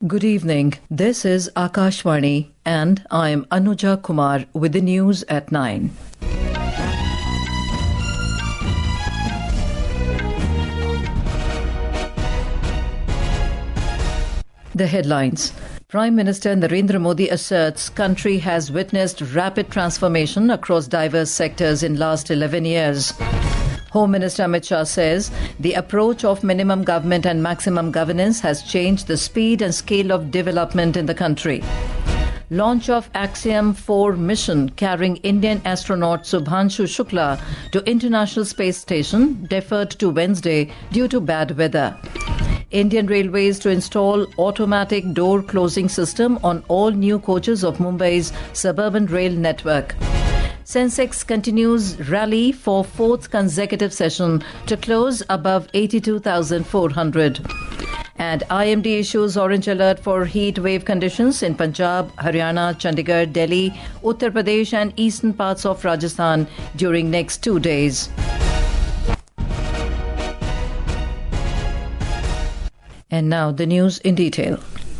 Good evening. This is Akashvani and I am Anuja Kumar with the news at 9. The headlines. Prime Minister Narendra Modi asserts country has witnessed rapid transformation across diverse sectors in last 11 years. Home Minister Amit Shah says the approach of minimum government and maximum governance has changed the speed and scale of development in the country. Launch of Axiom-4 Mission carrying Indian astronaut Shubhanshu Shukla to International Space Station deferred to Wednesday due to bad weather. Indian Railways to install automatic door closing system on all new coaches of Mumbai's suburban rail network. Sensex continues rally for fourth consecutive session to close above 82,400. And IMD issues orange alert for heat wave conditions in Punjab, Haryana, Chandigarh, Delhi, Uttar Pradesh and eastern parts of Rajasthan during next 2 days. And now the news in detail.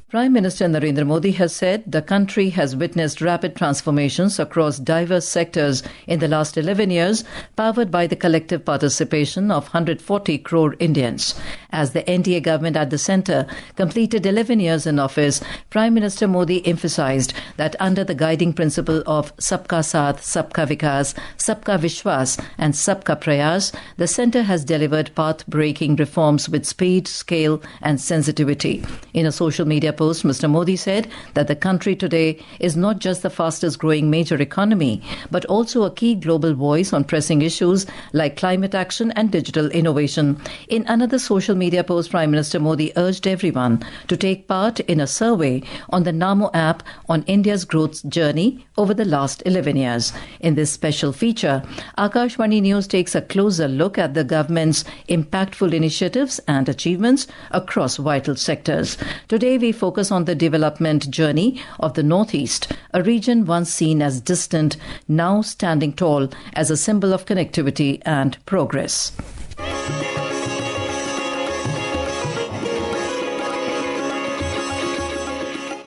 Prime Minister Narendra Modi has said the country has witnessed rapid transformations across diverse sectors in the last 11 years, powered by the collective participation of 140 crore Indians. As the NDA government at the centre completed 11 years in office, Prime Minister Modi emphasised that under the guiding principle of Sabka Saath, Sabka Vikas, Sabka Vishwas and Sabka Prayas, the centre has delivered path-breaking reforms with speed, scale and sensitivity. In a social media post, Mr. Modi said that the country today is not just the fastest growing major economy, but also a key global voice on pressing issues like climate action and digital innovation. In another social media post, Prime Minister Modi urged everyone to take part in a survey on the Namo app on India's growth journey over the last 11 years. In this special feature, Akashvani News takes a closer look at the government's impactful initiatives and achievements across vital sectors. Today we focus on the development journey of the Northeast, a region once seen as distant, now standing tall as a symbol of connectivity and progress.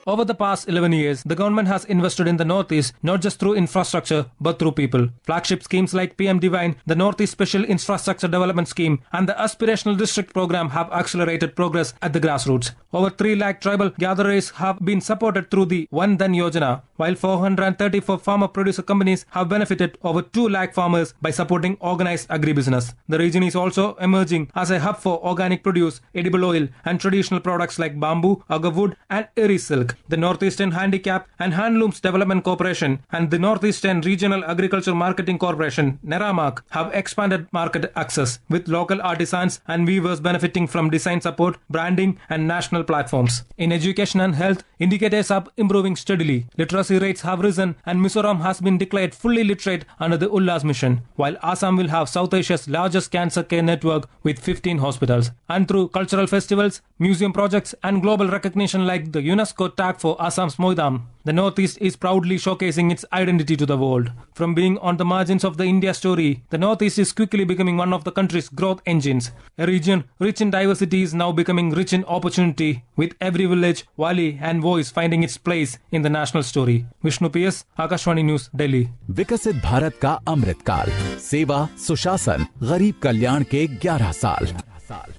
Over the past 11 years, the government has invested in the Northeast not just through infrastructure but through people. Flagship schemes like PM Divine, the Northeast Special Infrastructure Development Scheme and the Aspirational District Program have accelerated progress at the grassroots. Over 3 lakh tribal gatherers have been supported through the One Dhan Yojana, while 434 farmer producer companies have benefited over 2 lakh farmers by supporting organized agribusiness. The region is also emerging as a hub for organic produce, edible oil and traditional products like bamboo, agar wood and eri silk. The Northeastern Handicap and Handlooms Development Corporation and the Northeastern Regional Agriculture Marketing Corporation, NERAMARC, have expanded market access, with local artisans and weavers benefiting from design support, branding and national platforms. In education and health, indicators are improving steadily. Literacy rates have risen and Mizoram has been declared fully literate under the Ullas mission, while Assam will have South Asia's largest cancer care network with 15 hospitals. And through cultural festivals, museum projects and global recognition like the UNESCO tag for Assam's Moidam, the Northeast is proudly showcasing its identity to the world. From being on the margins of the India story, the Northeast is quickly becoming one of the country's growth engines. A region rich in diversity is now becoming rich in opportunity, with every village, valley and voice finding its place in the national story. Vishnu PS, Akashvani News, Delhi. विकसित भारत का अमृत काल, सेवा, सुशासन, गरीब कल्याण के 11 साल.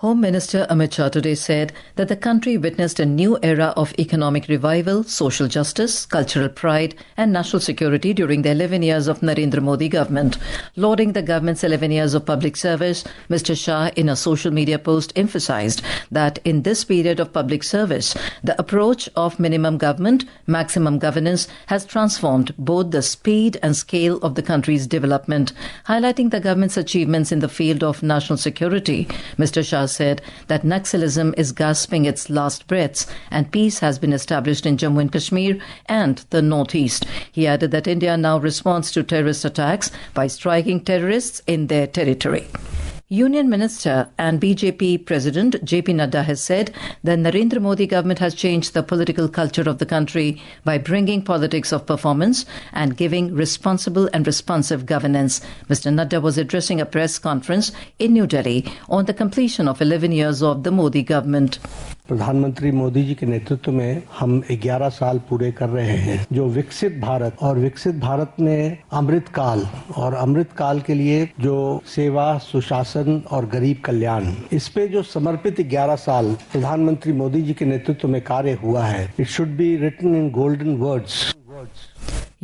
Home Minister Amit Shah today said that the country witnessed a new era of economic revival, social justice, cultural pride and national security during the 11 years of Narendra Modi government. Lauding the government's 11 years of public service, Mr. Shah in a social media post emphasized that in this period of public service, the approach of minimum government, maximum governance has transformed both the speed and scale of the country's development. Highlighting the government's achievements in the field of national security, Mr. Shah said that Naxalism is gasping its last breaths and peace has been established in Jammu and Kashmir and the Northeast. He added that India now responds to terrorist attacks by striking terrorists in their territory. Union Minister and BJP President JP Nadda has said that Narendra Modi government has changed the political culture of the country by bringing politics of performance and giving responsible and responsive governance. Mr. Nadda was addressing a press conference in New Delhi on the completion of 11 years of the Modi government. प्रधानमंत्री मोदी जी के नेतृत्व में हम 11 साल पूरे कर रहे हैं। जो विकसित भारत और विकसित भारत में अमृत काल और अमृत काल के लिए जो सेवा, सुशासन और गरीब कल्याण, इस पे जो समर्पित 11 साल प्रधानमंत्री मोदी जी के नेतृत्व में कार्य हुआ है, it should be written in golden words.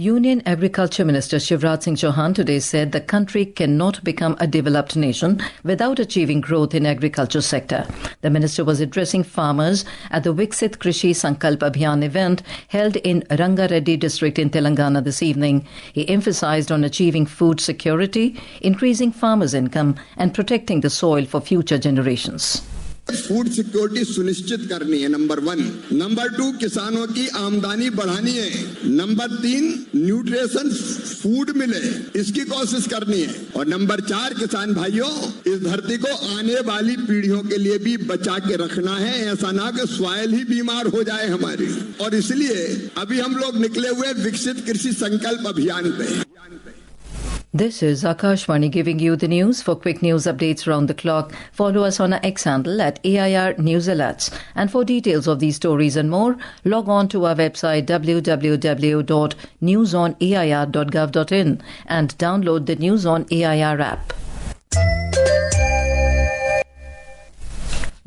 Union Agriculture Minister Shivraj Singh Chauhan today said the country cannot become a developed nation without achieving growth in agriculture sector. The minister was addressing farmers at the Viksit Krishi Sankalp Abhiyan event held in Rangareddy district in Telangana this evening. He emphasized on achieving food security, increasing farmers' income and protecting the soil for future generations. Food security सुनिश्चित करनी है, number 1। Number 2, किसानों की आमदनी बढ़ानी है। Number 3, nutrition food मिले, इसकी कोशिश करनी है। और नंबर 4, किसान भाइयों, इस धरती को आने वाली पीढ़ियों के लिए भी बचा के रखना है। ऐसा ना कि सॉइल ही बीमार हो जाए हमारी। और इसलिए अभी हम लोग निकले हुए विकसित कृषि संकल्प अभियान पे। This is Akashvani giving you the news. For quick news updates around the clock, follow us on our X handle at AIR News Alerts. And for details of these stories and more, log on to our website www.newsonair.gov.in and download the News on AIR app.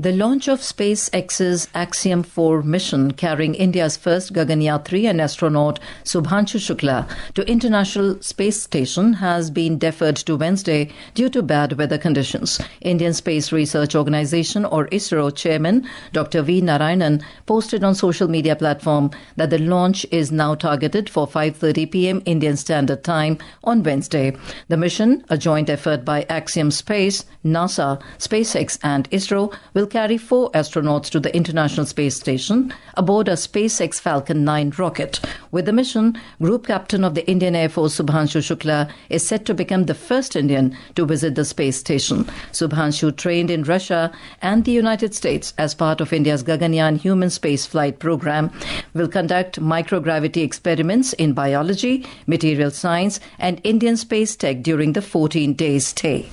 The launch of SpaceX's Axiom-4 mission carrying India's first Gaganyatri and astronaut Shubhanshu Shukla to International Space Station has been deferred to Wednesday due to bad weather conditions. Indian Space Research Organisation or ISRO chairman Dr. V. Narayanan posted on social media platform that the launch is now targeted for 5:30 p.m. Indian Standard Time on Wednesday. The mission, a joint effort by Axiom Space, NASA, SpaceX and ISRO, will carry 4 astronauts to the International Space Station aboard a SpaceX Falcon 9 rocket. With the mission, Group Captain of the Indian Air Force Shubhanshu Shukla is set to become the first Indian to visit the space station. Shubhanshu trained in Russia and the United States as part of India's Gaganyaan human space flight program, will conduct microgravity experiments in biology, material science and Indian space tech during the 14-day stay.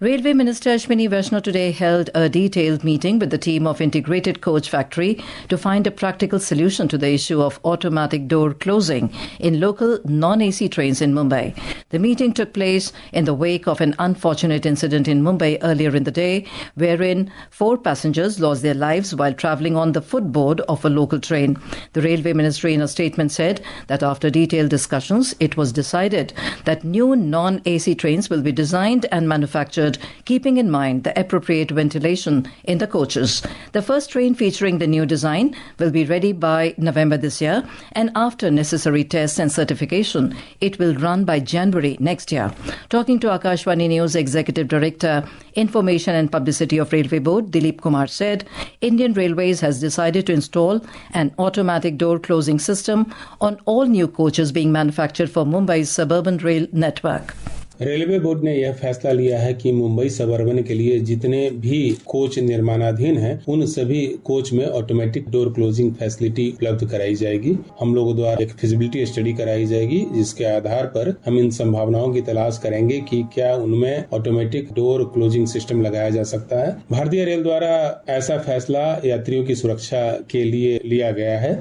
Railway Minister Ashwini Vaishnaw today held a detailed meeting with the team of Integrated Coach Factory to find a practical solution to the issue of automatic door closing in local non-AC trains in Mumbai. The meeting took place in the wake of an unfortunate incident in Mumbai earlier in the day, wherein 4 passengers lost their lives while travelling on the footboard of a local train. The Railway Ministry in a statement said that after detailed discussions, it was decided that new non-AC trains will be designed and manufactured keeping in mind the appropriate ventilation in the coaches. The first train featuring the new design will be ready by November this year, and after necessary tests and certification, it will run by January next year. Talking to Akashvani News Executive Director, Information and Publicity of Railway Board, Dilip Kumar said, Indian Railways has decided to install an automatic door closing system on all new coaches being manufactured for Mumbai's suburban rail network. Railway board ने यह फैसला लिया है कि Mumbai suburban के लिए जितने भी कोच निर्माणाधीन हैं, उन सभी कोच में ऑटोमेटिक डोर क्लोजिंग फैसिलिटी उपलब्ध कराई जाएगी। हम लोगों द्वारा एक फिजिबिलिटी स्टडी कराई जाएगी, जिसके आधार पर हम इन संभावनाओं की तलाश करेंगे कि क्या उनमें ऑटोमेटिक डोर क्लोजिंग सिस्टम लगाया जा सकता है। भारतीय रेल द्वारा ऐसा फैसला यात्रियों की सुरक्षा के लिए लिया गया है।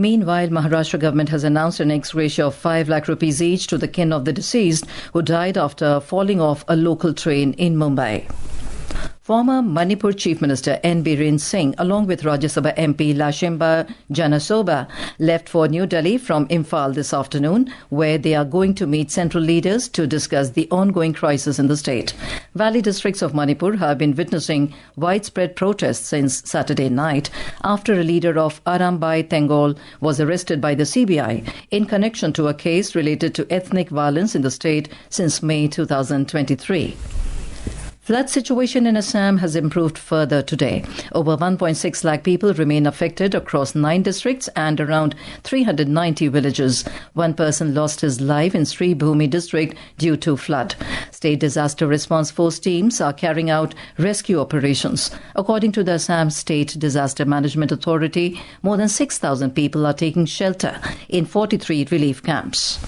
Meanwhile, Maharashtra government has announced an ex-gratia of 5 lakh rupees each to the kin of the deceased who died after falling off a local train in Mumbai. Former Manipur Chief Minister N. Biren Singh, along with Rajya Sabha MP Lashimba Janasoba, left for New Delhi from Imphal this afternoon, where they are going to meet central leaders to discuss the ongoing crisis in the state. Valley districts of Manipur have been witnessing widespread protests since Saturday night after a leader of Arambai Tengol was arrested by the CBI in connection to a case related to ethnic violence in the state since May 2023. Flood situation in Assam has improved further today. Over 1.6 lakh people remain affected across 9 districts and around 390 villages. One person lost his life in Sri Bhumi district due to flood. State Disaster Response Force teams are carrying out rescue operations. According to the Assam State Disaster Management Authority, more than 6,000 people are taking shelter in 43 relief camps.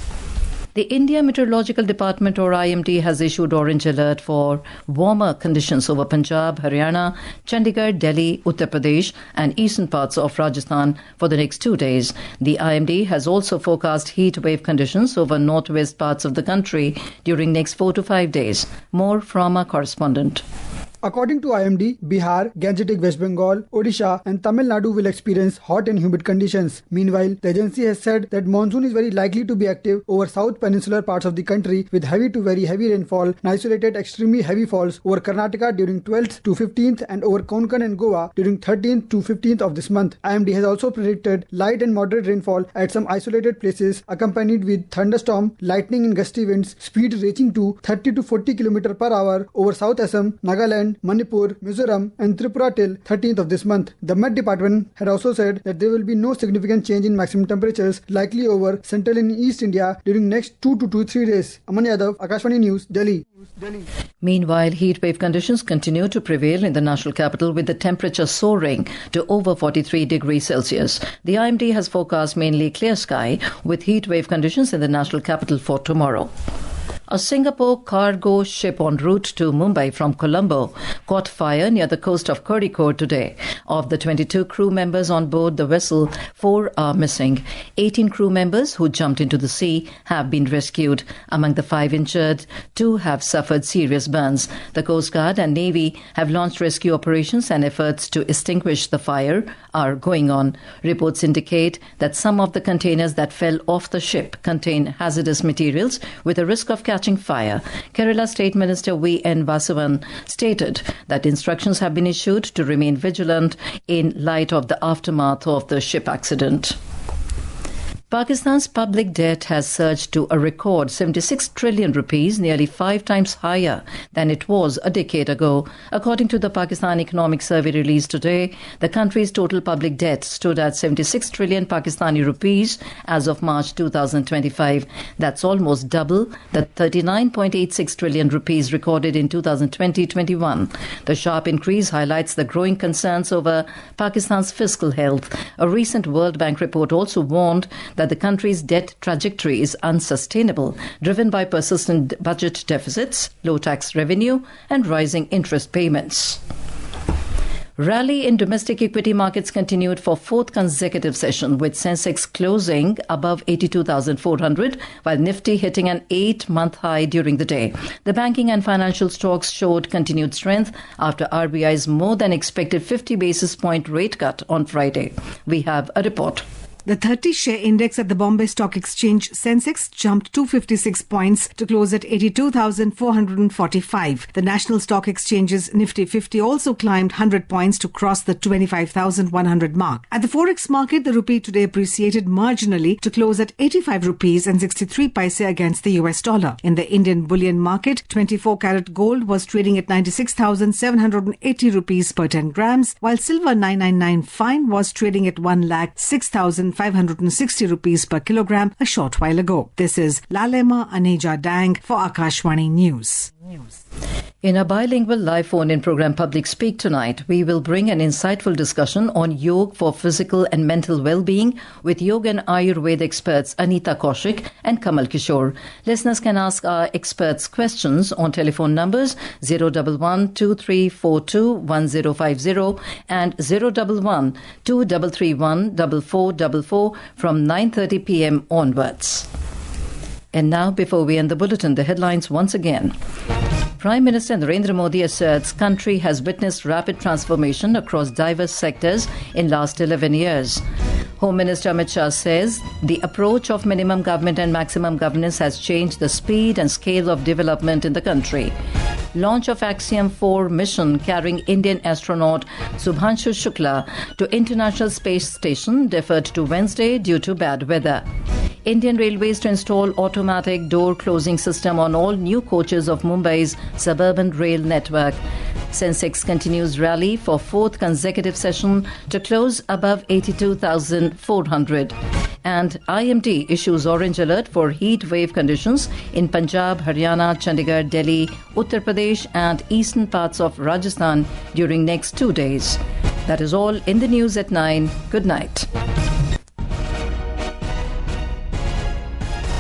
The India Meteorological Department, or IMD, has issued orange alert for warmer conditions over Punjab, Haryana, Chandigarh, Delhi, Uttar Pradesh and eastern parts of Rajasthan for the next 2 days. The IMD has also forecast heat wave conditions over northwest parts of the country during next 4 to 5 days. More from our correspondent. According to IMD, Bihar, Gangetic West Bengal, Odisha and Tamil Nadu will experience hot and humid conditions. Meanwhile, the agency has said that monsoon is very likely to be active over south peninsular parts of the country with heavy to very heavy rainfall and isolated extremely heavy falls over Karnataka during 12th to 15th and over Konkan and Goa during 13th to 15th of this month. IMD has also predicted light and moderate rainfall at some isolated places accompanied with thunderstorm, lightning and gusty winds, speed reaching to 30 to 40 km per hour over South Assam, Nagaland, Manipur, Mizoram and Tripura till 13th of this month. The Met Department had also said that there will be no significant change in maximum temperatures likely over central and east India during next 2 to 3 days. Aman Yadav, Akashvani News, Delhi. Meanwhile, heatwave conditions continue to prevail in the national capital with the temperature soaring to over 43 degrees Celsius. The IMD has forecast mainly clear sky with heatwave conditions in the national capital for tomorrow. A Singapore cargo ship en route to Mumbai from Colombo caught fire near the coast of Kozhikode today. Of the 22 crew members on board the vessel, 4 are missing. 18 crew members who jumped into the sea have been rescued. Among the 5 injured, 2 have suffered serious burns. The Coast Guard and Navy have launched rescue operations and efforts to extinguish the fire are going on. Reports indicate that some of the containers that fell off the ship contain hazardous materials with a risk of catching fire. Kerala State Minister V.N. Vasavan stated that instructions have been issued to remain vigilant in light of the aftermath of the ship accident. Pakistan's public debt has surged to a record 76 trillion rupees, nearly 5 times higher than it was a decade ago. According to the Pakistan Economic Survey released today, the country's total public debt stood at 76 trillion Pakistani rupees as of March 2025. That's almost double the 39.86 trillion rupees recorded in 2020-21. The sharp increase highlights the growing concerns over Pakistan's fiscal health. A recent World Bank report also warned that the country's debt trajectory is unsustainable, driven by persistent budget deficits, low tax revenue, and rising interest payments. Rally in domestic equity markets continued for 4th consecutive session, with Sensex closing above 82,400, while Nifty hitting an 8-month high during the day. The banking and financial stocks showed continued strength after RBI's more than expected 50 basis point rate cut on Friday. We have a report. The 30-share index at the Bombay Stock Exchange Sensex jumped 256 points to close at 82,445. The National Stock Exchange's Nifty 50 also climbed 100 points to cross the 25,100 mark. At the Forex market, the rupee today appreciated marginally to close at 85 rupees and 63 paise against the US dollar. In the Indian bullion market, 24-carat gold was trading at 96,780 rupees per 10 grams, while silver 999 fine was trading at 1,06,560 rupees per kilogram a short while ago. This is Lalema Aneja Dang for Akashvani News. In a bilingual live phone-in program Public Speak tonight, we will bring an insightful discussion on yoga for physical and mental well-being with yoga and Ayurveda experts Anita Kaushik and Kamal Kishore. Listeners can ask our experts questions on telephone numbers 011-2342-1050 and 011-2331-4444 from 9:30 p.m. onwards. And now, before we end the bulletin, the headlines once again. Prime Minister Narendra Modi asserts country has witnessed rapid transformation across diverse sectors in last 11 years. Home Minister Amit Shah says the approach of minimum government and maximum governance has changed the speed and scale of development in the country. Launch of Axiom-4 Mission carrying Indian astronaut Shubhanshu Shukla to International Space Station deferred to Wednesday due to bad weather. Indian Railways to install automatic door closing system on all new coaches of Mumbai's suburban rail network. Sensex continues rally for 4th consecutive session to close above 82,400. And IMD issues orange alert for heat wave conditions in Punjab, Haryana, Chandigarh, Delhi, Uttar Pradesh and eastern parts of Rajasthan during next 2 days. That is all in the news at 9. Good night.